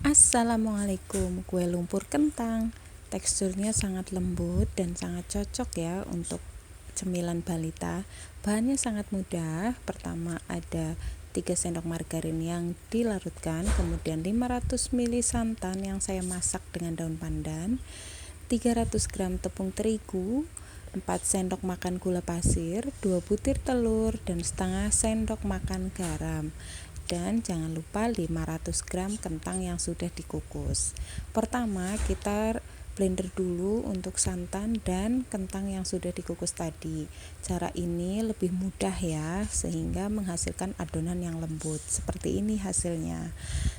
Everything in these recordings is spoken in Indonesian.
Assalamualaikum, kue lumpur kentang. Teksturnya sangat lembut dan sangat cocok ya untuk cemilan balita. Bahannya sangat mudah. Pertama ada 3 sendok margarin yang dilarutkan, kemudian 500 ml santan yang saya masak dengan daun pandan, 300 gram tepung terigu, 4 sendok makan gula pasir, 2 butir telur, dan setengah sendok makan garam. Dan jangan lupa 500 gram kentang yang sudah dikukus. Pertama kita blender dulu untuk santan dan kentang yang sudah dikukus tadi. Cara ini lebih mudah ya, sehingga menghasilkan adonan yang lembut. Seperti ini hasilnya.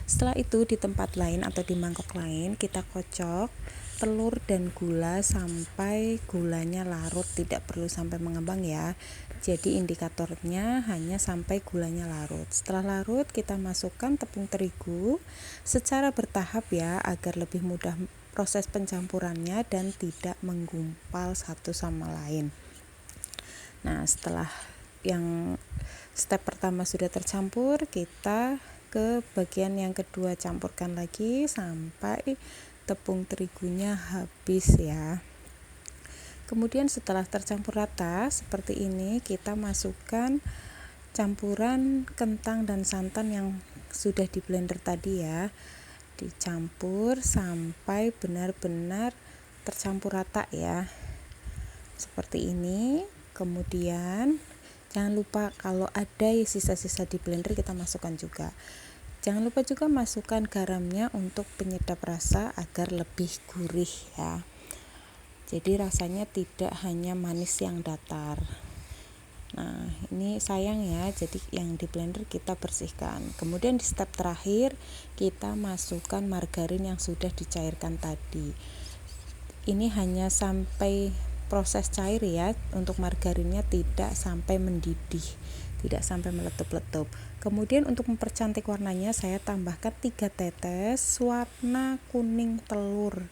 Setelah itu di tempat lain atau di mangkok lain kita kocok telur dan gula sampai gulanya larut, tidak perlu sampai mengembang ya. Jadi indikatornya hanya sampai gulanya larut. Setelah larut kita masukkan tepung terigu secara bertahap ya, agar lebih mudah proses pencampurannya dan tidak menggumpal satu sama lain. Nah, setelah yang step pertama sudah tercampur, kita ke bagian yang kedua, campurkan lagi sampai tepung terigunya habis ya. Kemudian setelah tercampur rata seperti ini, kita masukkan campuran kentang dan santan yang sudah di blender tadi ya. Dicampur sampai benar-benar tercampur rata ya. Seperti ini. Kemudian jangan lupa kalau ada sisa-sisa di blender kita masukkan juga. Jangan lupa juga masukkan garamnya untuk penyedap rasa agar lebih gurih ya. Jadi rasanya tidak hanya manis yang datar. Nah, ini sayang ya, jadi yang di blender kita bersihkan. Kemudian di step terakhir kita masukkan margarin yang sudah dicairkan tadi. Ini hanya sampai proses cair ya, untuk margarinnya tidak sampai mendidih, tidak sampai meletup-letup. Kemudian untuk mempercantik warnanya saya tambahkan 3 tetes warna kuning telur.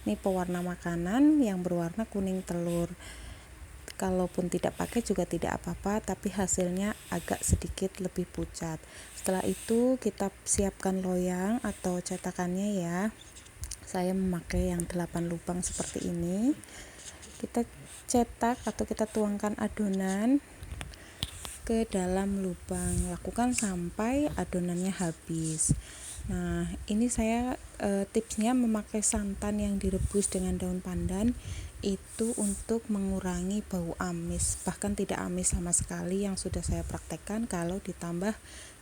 Ini pewarna makanan yang berwarna kuning telur. Kalaupun tidak pakai juga tidak apa-apa, tapi hasilnya agak sedikit lebih pucat. Setelah itu kita siapkan loyang atau cetakannya ya. Saya memakai yang 8 lubang seperti ini. Kita cetak atau kita tuangkan adonan ke dalam lubang. Lakukan sampai adonannya habis. Nah, ini saya tipsnya memakai santan yang direbus dengan daun pandan itu untuk mengurangi bau amis, bahkan tidak amis sama sekali yang sudah saya praktekkan kalau ditambah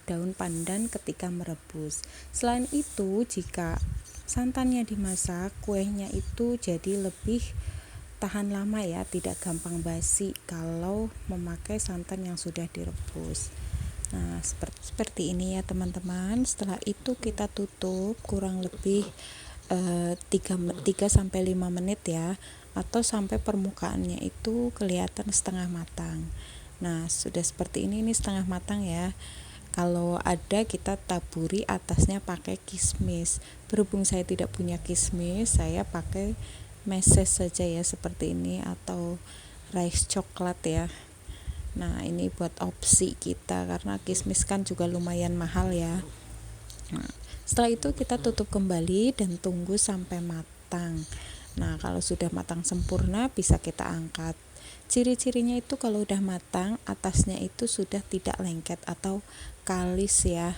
daun pandan ketika merebus. Selain itu, jika santannya dimasak, kuenya itu jadi lebih tahan lama ya, tidak gampang basi kalau memakai santan yang sudah direbus. Nah, seperti ini ya teman-teman. Setelah itu kita tutup kurang lebih 3 sampai 5 menit ya, atau sampai permukaannya itu kelihatan setengah matang. Nah, sudah seperti ini setengah matang ya. Kalau ada kita taburi atasnya pakai kismis. Berhubung saya tidak punya kismis, saya pakai meses saja ya, seperti ini, atau rice coklat ya. Nah, ini buat opsi kita karena kismis kan juga lumayan mahal ya. Nah, setelah itu kita tutup kembali dan tunggu sampai matang. Nah, kalau sudah matang sempurna bisa kita angkat. Ciri-cirinya itu kalau udah matang, atasnya itu sudah tidak lengket atau kalis ya.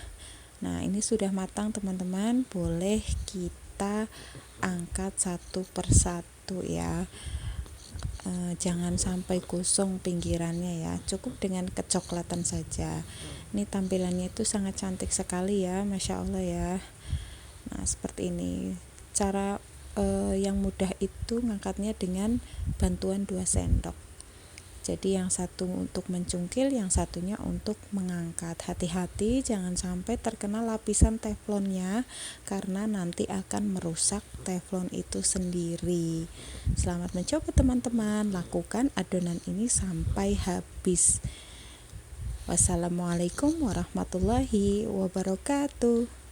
Nah, ini sudah matang teman-teman, boleh kita angkat satu persatu ya. Jangan sampai gosong pinggirannya ya, cukup dengan kecoklatan saja. Ini tampilannya itu sangat cantik sekali ya, Masya Allah ya. Nah, seperti ini cara yang mudah itu ngangkatnya dengan bantuan 2 sendok. Jadi yang satu untuk mencungkil, yang satunya untuk mengangkat. Hati-hati jangan sampai terkena lapisan teflonnya, karena nanti akan merusak teflon itu sendiri. Selamat mencoba teman-teman, lakukan adonan ini sampai habis. Wassalamualaikum warahmatullahi wabarakatuh.